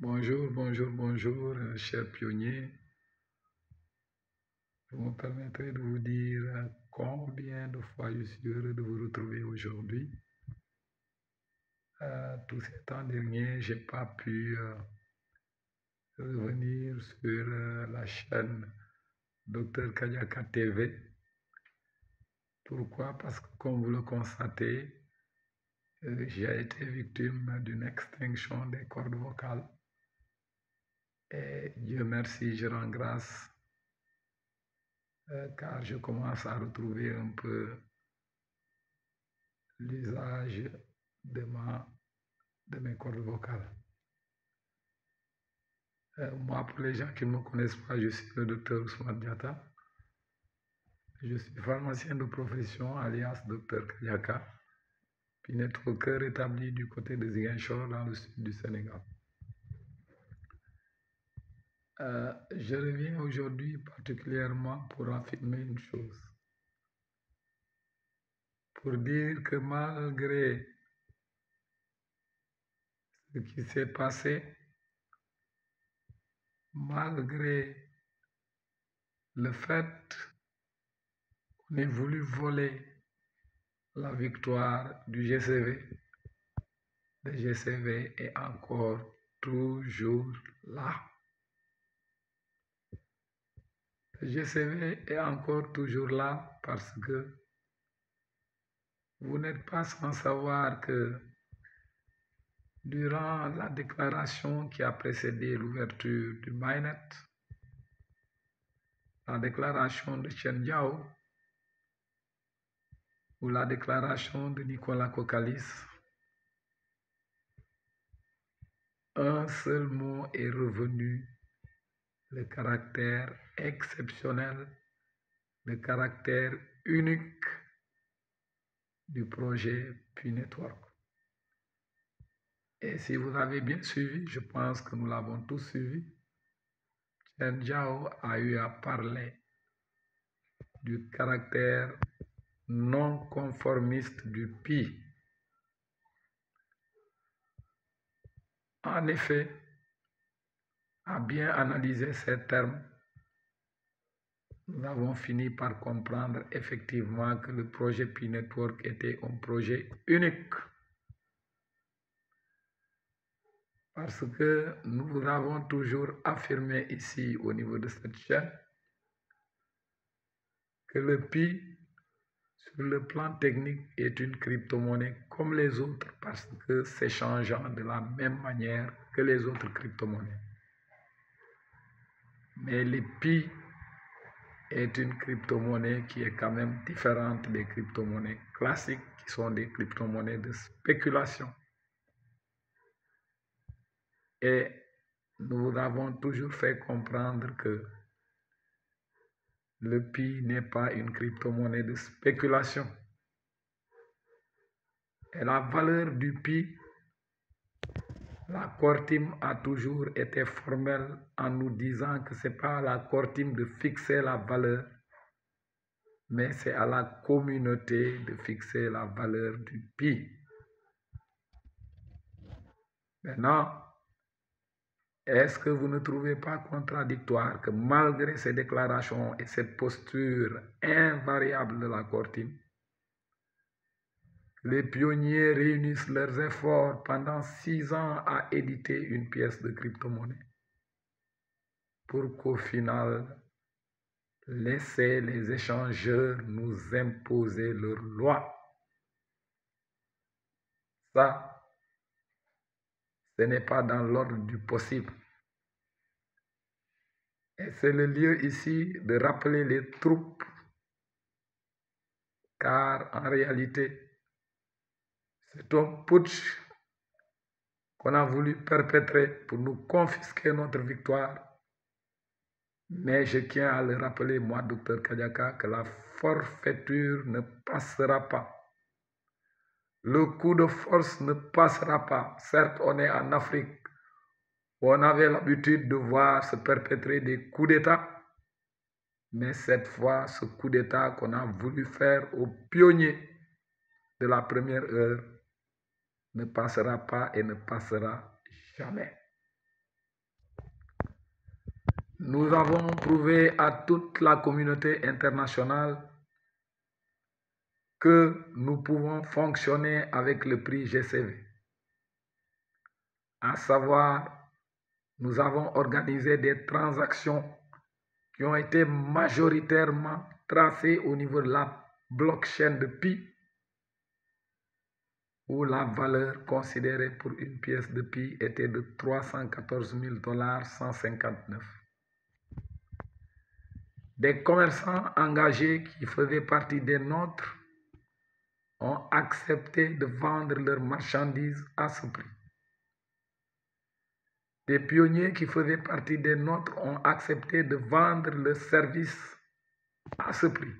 Bonjour, bonjour, bonjour, chers pionniers. Je me permettrai de vous dire combien de fois je suis heureux de vous retrouver aujourd'hui. Tous ces temps derniers, je n'ai pas pu revenir sur la chaîne Dr Kadiaka TV. Pourquoi? Parce que comme vous le constatez, j'ai été victime d'une extinction des cordes vocales. Et Dieu merci, je rends grâce car je commence à retrouver un peu l'usage de mes cordes vocales. Moi, pour les gens qui ne me connaissent pas, je suis le docteur Ousmane Diatta. Je suis pharmacien de profession, alias docteur Kadiaka, puis networker établi du côté de Ziguinchor, dans le sud du Sénégal. Je reviens aujourd'hui particulièrement pour affirmer une chose. Pour dire que malgré ce qui s'est passé, malgré le fait qu'on ait voulu voler la victoire du GCV, le GCV est encore toujours là. Le GCV est encore toujours là parce que vous n'êtes pas sans savoir que durant la déclaration qui a précédé l'ouverture du MyNet, la déclaration de Chen Jiao ou la déclaration de Nicolas Kokalis, un seul mot est revenu: le caractère exceptionnel, le caractère unique du projet Pi-Network. Et si vous avez bien suivi, je pense que nous l'avons tous suivi, Chen Jiao a eu à parler du caractère non conformiste du Pi. En effet, à bien analyser ces termes, nous avons fini par comprendre effectivement que le projet Pi-Network était un projet unique. Parce que nous vous avons toujours affirmé ici au niveau de cette chaîne que le Pi, sur le plan technique, est une crypto-monnaie comme les autres parce que c'est changeant de la même manière que les autres crypto-monnaies. Mais le Pi est une crypto-monnaie qui est quand même différente des crypto-monnaies classiques qui sont des crypto-monnaies de spéculation. Et nous vous avons toujours fait comprendre que le Pi n'est pas une crypto-monnaie de spéculation. Et la valeur du Pi, la Core Team a toujours été formelle en nous disant que ce n'est pas à la Core Team de fixer la valeur, mais c'est à la communauté de fixer la valeur du Pi. Maintenant, est-ce que vous ne trouvez pas contradictoire que malgré ces déclarations et cette posture invariable de la Core Team, les pionniers réunissent leurs efforts pendant 6 ans à éditer une pièce de crypto-monnaie pour qu'au final, laisser les échangeurs nous imposer leurs lois? Ça, ce n'est pas dans l'ordre du possible. Et c'est le lieu ici de rappeler les troupes, car en réalité, c'est un putsch qu'on a voulu perpétrer pour nous confisquer notre victoire. Mais je tiens à le rappeler, moi, docteur Kadiaka, que la forfaiture ne passera pas. Le coup de force ne passera pas. Certes, on est en Afrique, où on avait l'habitude de voir se perpétrer des coups d'État. Mais cette fois, ce coup d'État qu'on a voulu faire aux pionniers de la première heure ne passera pas et ne passera jamais. Nous avons prouvé à toute la communauté internationale que nous pouvons fonctionner avec le prix GCV. À savoir, nous avons organisé des transactions qui ont été majoritairement tracées au niveau de la blockchain de Pi, où la valeur considérée pour une pièce de Pi était de 314 159. Des commerçants engagés qui faisaient partie des nôtres ont accepté de vendre leurs marchandises à ce prix. Des pionniers qui faisaient partie des nôtres ont accepté de vendre leurs services à ce prix.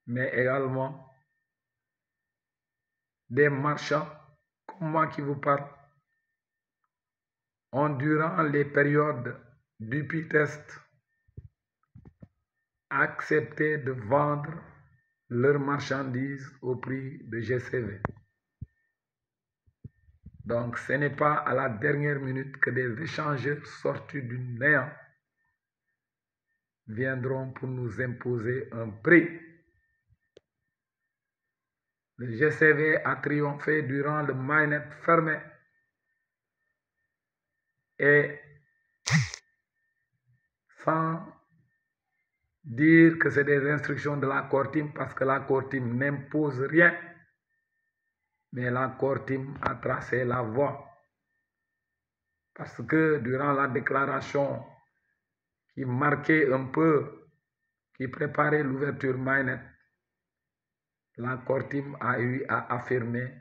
Mais également, des marchands comme moi qui vous parle ont, durant les périodes du Pi-test, accepté de vendre leurs marchandises au prix de GCV. Donc, ce n'est pas à la dernière minute que des échangeurs sortis du néant viendront pour nous imposer un prix. Le GCV a triomphé durant le mainnet fermé et sans dire que c'est des instructions de la Core Team, parce que la Core Team n'impose rien, mais la Core Team a tracé la voie. Parce que durant la déclaration qui marquait un peu, qui préparait l'ouverture mainnet, la Core Team a eu à affirmer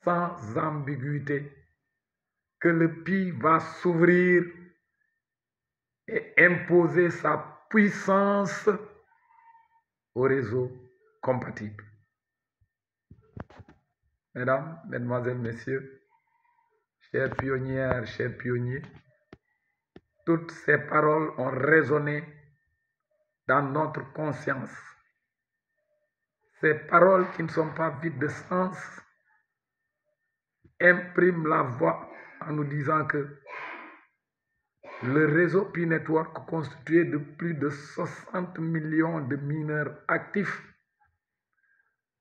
sans ambiguïté que le Pi va s'ouvrir et imposer sa puissance au réseau compatible. Mesdames, Mesdemoiselles, Messieurs, chères pionnières, chers pionniers, toutes ces paroles ont résonné dans notre conscience. Ces paroles qui ne sont pas vides de sens impriment la voix en nous disant que le réseau Pi Network, constitué de plus de 60 millions de mineurs actifs,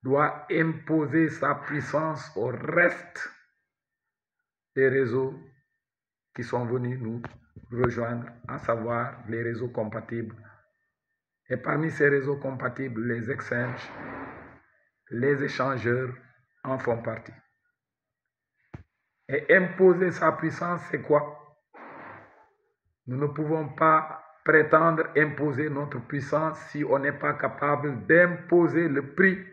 doit imposer sa puissance au reste des réseaux qui sont venus nous rejoindre, à savoir les réseaux compatibles. Et parmi ces réseaux compatibles, les exchanges, les échangeurs en font partie. Et imposer sa puissance, c'est quoi? Nous ne pouvons pas prétendre imposer notre puissance si on n'est pas capable d'imposer le prix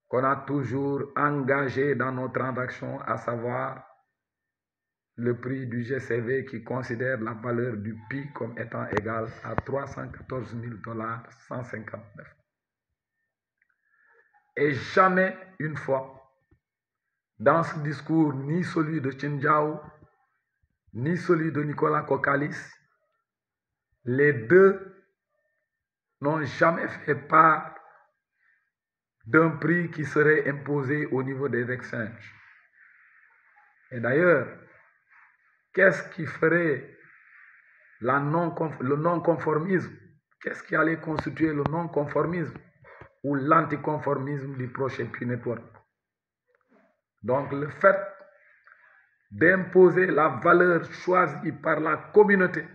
qu'on a toujours engagé dans nos transactions, à savoir le prix du GCV qui considère la valeur du Pi comme étant égale à 314 159. Et jamais une fois, dans ce discours, ni celui de Qinjiao, ni celui de Nicolas Kokalis, les deux n'ont jamais fait part d'un prix qui serait imposé au niveau des exchanges. Et d'ailleurs, qu'est-ce qui ferait le non-conformisme? Qu'est-ce qui allait constituer le non-conformisme ou l'anticonformisme du prochain Pi Network? Donc le fait d'imposer la valeur choisie par la communauté,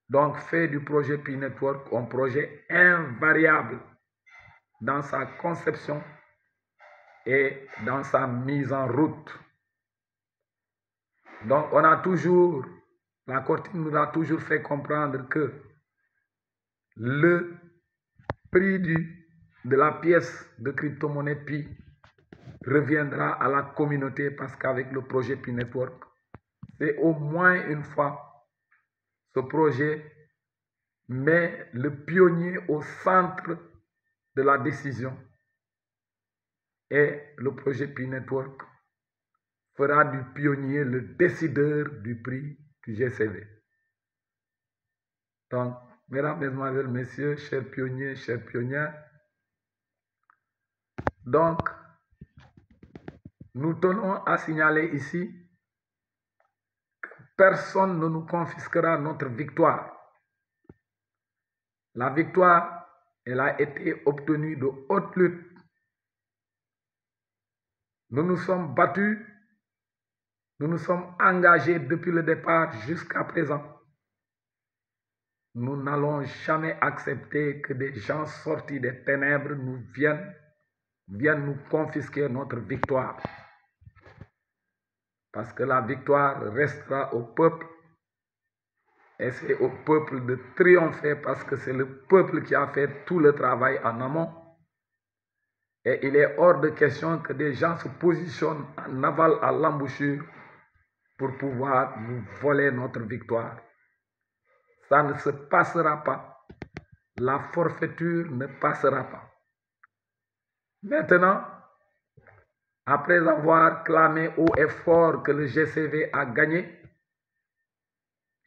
donc fait du projet Pi Network un projet invariable dans sa conception et dans sa mise en route. Donc on a toujours, la Core Team nous a toujours fait comprendre que le prix de la pièce de crypto-monnaie Pi reviendra à la communauté, parce qu'avec le projet Pi Network, c'est au moins une fois ce projet met le pionnier au centre de la décision et le projet Pi Network fera du pionnier le décideur du prix du GCV. Donc, mesdames, mesdemoiselles, messieurs, chers pionniers, chères pionnières, donc, nous tenons à signaler ici personne ne nous confisquera notre victoire. La victoire, elle a été obtenue de haute lutte. Nous nous sommes battus, nous nous sommes engagés depuis le départ jusqu'à présent. Nous n'allons jamais accepter que des gens sortis des ténèbres viennent nous confisquer notre victoire. Parce que la victoire restera au peuple et c'est au peuple de triompher parce que c'est le peuple qui a fait tout le travail en amont. Et il est hors de question que des gens se positionnent en aval à l'embouchure pour pouvoir nous voler notre victoire. Ça ne se passera pas. La forfaiture ne passera pas. Maintenant, après avoir clamé haut et fort que le GCV a gagné,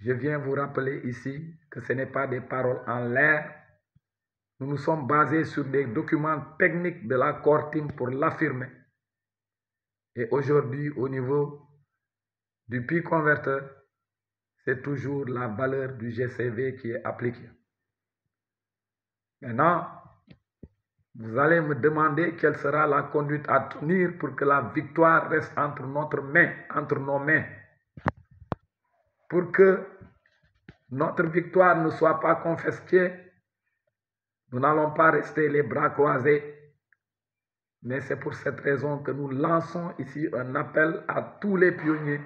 je viens vous rappeler ici que ce n'est pas des paroles en l'air. Nous nous sommes basés sur des documents techniques de la Core Team pour l'affirmer. Et aujourd'hui, au niveau du Pi converteur, c'est toujours la valeur du GCV qui est appliquée. Maintenant, vous allez me demander quelle sera la conduite à tenir pour que la victoire reste entre nos mains. Pour que notre victoire ne soit pas confisquée, nous n'allons pas rester les bras croisés. Mais c'est pour cette raison que nous lançons ici un appel à tous les pionniers,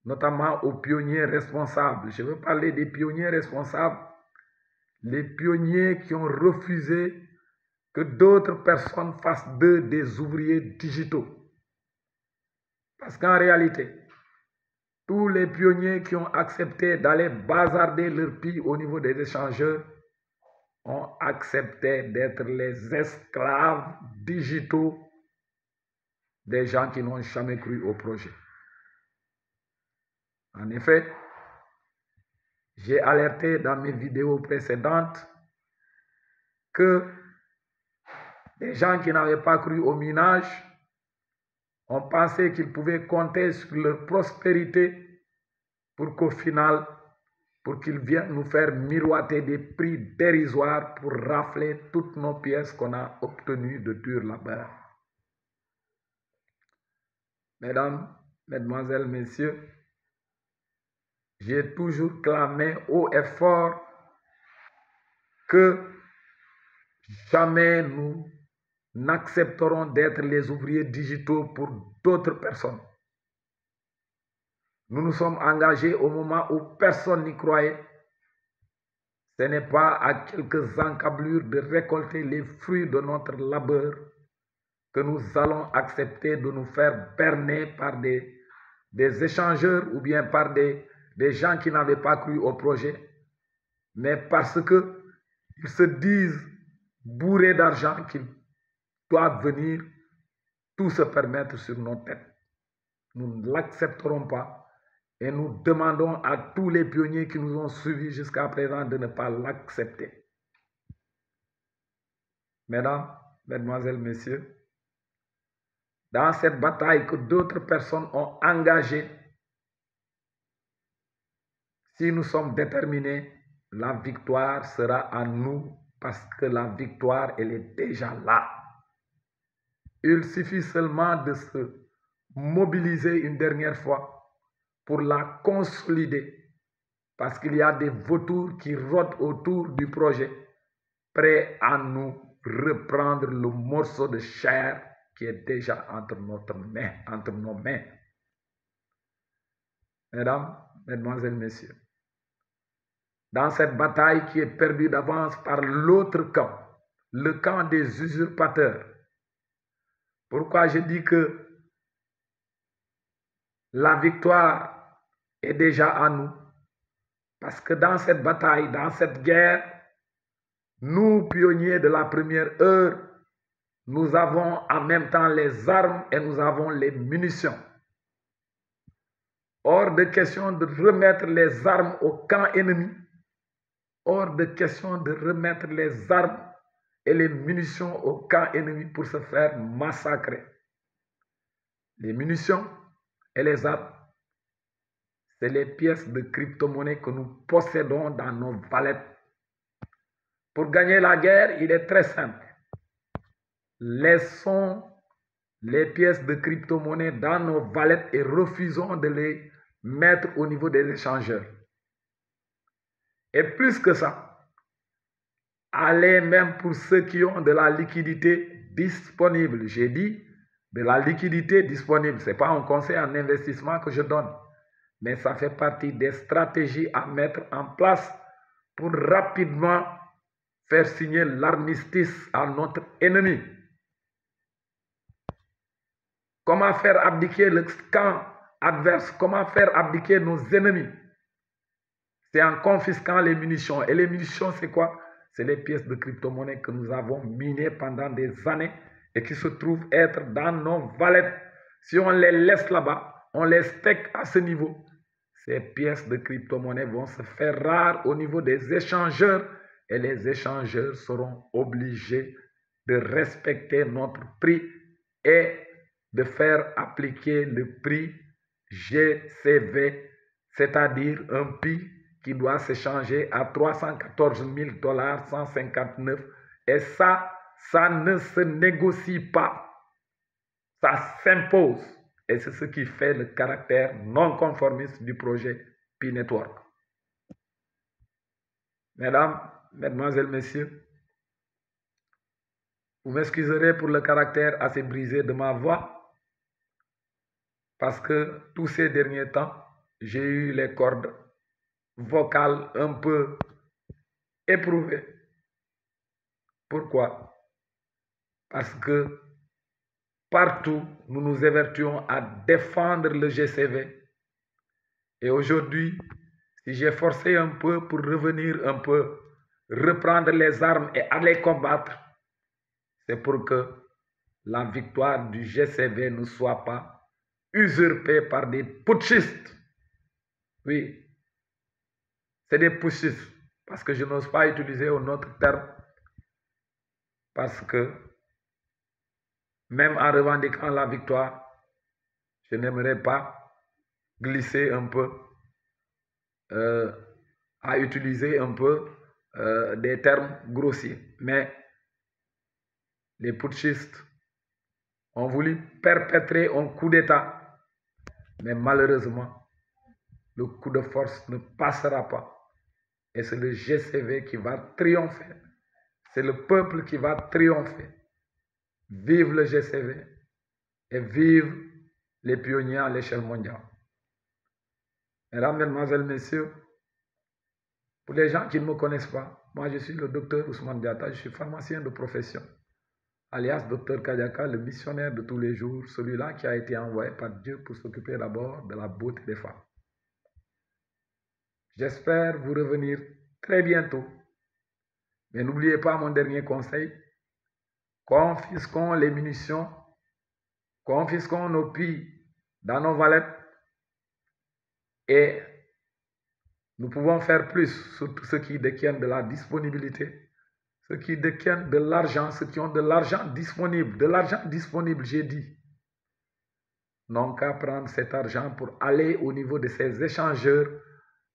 notamment aux pionniers responsables. Je veux parler des pionniers responsables, les pionniers qui ont refusé que d'autres personnes fassent d'eux des ouvriers digitaux. Parce qu'en réalité, tous les pionniers qui ont accepté d'aller bazarder leur Pi au niveau des échangeurs ont accepté d'être les esclaves digitaux des gens qui n'ont jamais cru au projet. En effet, j'ai alerté dans mes vidéos précédentes que les gens qui n'avaient pas cru au minage ont pensé qu'ils pouvaient compter sur leur prospérité pour qu'au final, pour qu'ils viennent nous faire miroiter des prix dérisoires pour rafler toutes nos pièces qu'on a obtenues de dur labeur. Mesdames, Mesdemoiselles, Messieurs, j'ai toujours clamé haut et fort que jamais nous n'accepterons d'être les ouvriers digitaux pour d'autres personnes. Nous nous sommes engagés au moment où personne n'y croyait. Ce n'est pas à quelques encablures de récolter les fruits de notre labeur que nous allons accepter de nous faire berner par des échangeurs ou bien par des gens qui n'avaient pas cru au projet, mais parce qu'ils se disent bourrés d'argent qu'ils doivent venir tout se permettre sur nos têtes. Nous ne l'accepterons pas et nous demandons à tous les pionniers qui nous ont suivis jusqu'à présent de ne pas l'accepter. Mesdames, Mesdemoiselles, Messieurs, dans cette bataille que d'autres personnes ont engagée, si nous sommes déterminés, la victoire sera à nous parce que la victoire, elle est déjà là. Il suffit seulement de se mobiliser une dernière fois pour la consolider parce qu'il y a des vautours qui rôdent autour du projet prêts à nous reprendre le morceau de chair qui est déjà entre nos mains. Mesdames, Mesdemoiselles, Messieurs, dans cette bataille qui est perdue d'avance par l'autre camp, le camp des usurpateurs. Pourquoi je dis que la victoire est déjà à nous? Parce que dans cette bataille, dans cette guerre, nous, pionniers de la première heure, nous avons en même temps les armes et nous avons les munitions. Hors de question de remettre les armes au camp ennemi. Hors de question de remettre les armes et les munitions au camp ennemi pour se faire massacrer. Les munitions et les armes, c'est les pièces de crypto-monnaie que nous possédons dans nos wallets. Pour gagner la guerre, il est très simple. Laissons les pièces de crypto-monnaie dans nos wallets et refusons de les mettre au niveau des échangeurs. Et plus que ça, allez même pour ceux qui ont de la liquidité disponible. J'ai dit de la liquidité disponible. Ce n'est pas un conseil en investissement que je donne, mais ça fait partie des stratégies à mettre en place pour rapidement faire signer l'armistice à notre ennemi. Comment faire abdiquer le camp adverse? Comment faire abdiquer nos ennemis? C'est en confisquant les munitions. Et les munitions, c'est quoi? C'est les pièces de crypto-monnaie que nous avons minées pendant des années et qui se trouvent être dans nos wallets. Si on les laisse là-bas, on les stecke à ce niveau, ces pièces de crypto-monnaie vont se faire rares au niveau des échangeurs et les échangeurs seront obligés de respecter notre prix et de faire appliquer le prix GCV, c'est-à-dire un prix qui doit s'échanger à 314 000 $159. Et ça ne se négocie pas. Ça s'impose. Et c'est ce qui fait le caractère non conformiste du projet P-Network. Mesdames, Mesdemoiselles, Messieurs, vous m'excuserez pour le caractère assez brisé de ma voix, parce que tous ces derniers temps, j'ai eu les cordes vocales un peu éprouvées. Pourquoi? Parce que partout, nous nous évertuons à défendre le GCV. Et aujourd'hui, si j'ai forcé un peu pour revenir un peu, reprendre les armes et aller combattre, c'est pour que la victoire du GCV ne soit pas usurpée par des putschistes. Oui, c'est des putschistes, parce que je n'ose pas utiliser un autre terme, parce que même en revendiquant la victoire, je n'aimerais pas glisser un peu, à utiliser un peu des termes grossiers. Mais les putschistes ont voulu perpétrer un coup d'État, mais malheureusement, le coup de force ne passera pas. Et c'est le GCV qui va triompher. C'est le peuple qui va triompher. Vive le GCV et vive les pionniers à l'échelle mondiale. Mesdames, Mesdemoiselles, Messieurs, pour les gens qui ne me connaissent pas, moi je suis le docteur Ousmane Diatta, je suis pharmacien de profession, alias docteur Kadiaka, le missionnaire de tous les jours, celui-là qui a été envoyé par Dieu pour s'occuper d'abord de la beauté des femmes. J'espère vous revenir très bientôt. Mais n'oubliez pas mon dernier conseil, confisquons les munitions, confisquons nos pilles dans nos wallets et nous pouvons faire plus, surtout ceux qui détiennent de la disponibilité, ceux qui détiennent de l'argent, ceux qui ont de l'argent disponible, j'ai dit. Non qu'à prendre cet argent pour aller au niveau de ces échangeurs,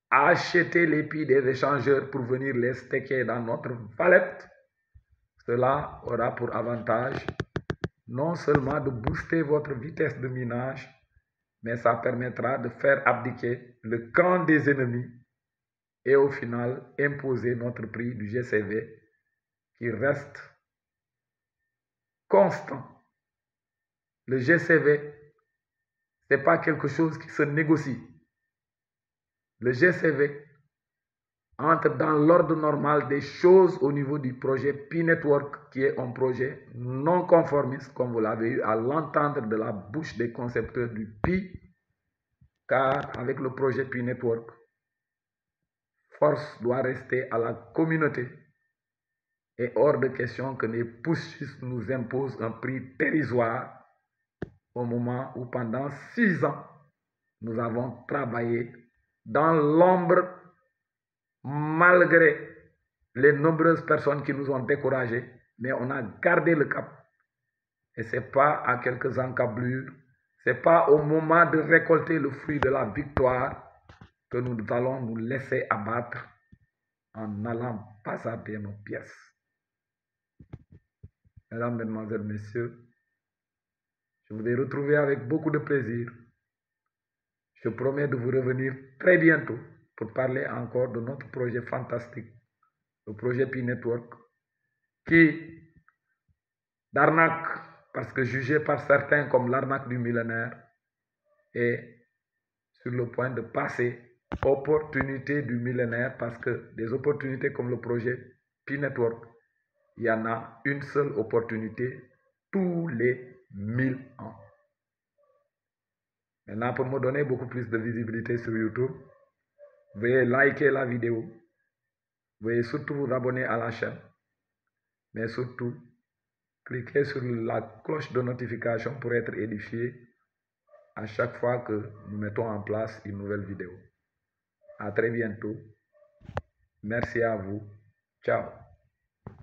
acheter les pilles des échangeurs pour venir les stacker dans notre wallet. Cela aura pour avantage non seulement de booster votre vitesse de minage, mais ça permettra de faire abdiquer le camp des ennemis et au final imposer notre prix du GCV qui reste constant. Le GCV, ce n'est pas quelque chose qui se négocie. Le GCV entre dans l'ordre normal des choses au niveau du projet P-Network, qui est un projet non conformiste, comme vous l'avez eu à l'entendre de la bouche des concepteurs du Pi, car avec le projet P-Network, force doit rester à la communauté et hors de question que les putschistes nous imposent un prix dérisoire au moment où pendant 6 ans, nous avons travaillé dans l'ombre malgré les nombreuses personnes qui nous ont découragés, mais on a gardé le cap. Et ce n'est pas à quelques encablures, ce n'est pas au moment de récolter le fruit de la victoire que nous allons nous laisser abattre en allant bazarder nos pièces. Mesdames, Mesdemoiselles, Messieurs, je vous ai retrouvé avec beaucoup de plaisir. Je promets de vous revenir très bientôt pour parler encore de notre projet fantastique, le projet Pi Network, qui d'arnaque, parce que jugé par certains comme l'arnaque du millénaire, est sur le point de passer opportunité du millénaire, parce que des opportunités comme le projet Pi Network, il y en a une seule opportunité tous les 1000 ans. Maintenant, pour me donner beaucoup plus de visibilité sur YouTube, veuillez liker la vidéo, veuillez surtout vous abonner à la chaîne, mais surtout, cliquez sur la cloche de notification pour être édifié à chaque fois que nous mettons en place une nouvelle vidéo. À très bientôt. Merci à vous. Ciao.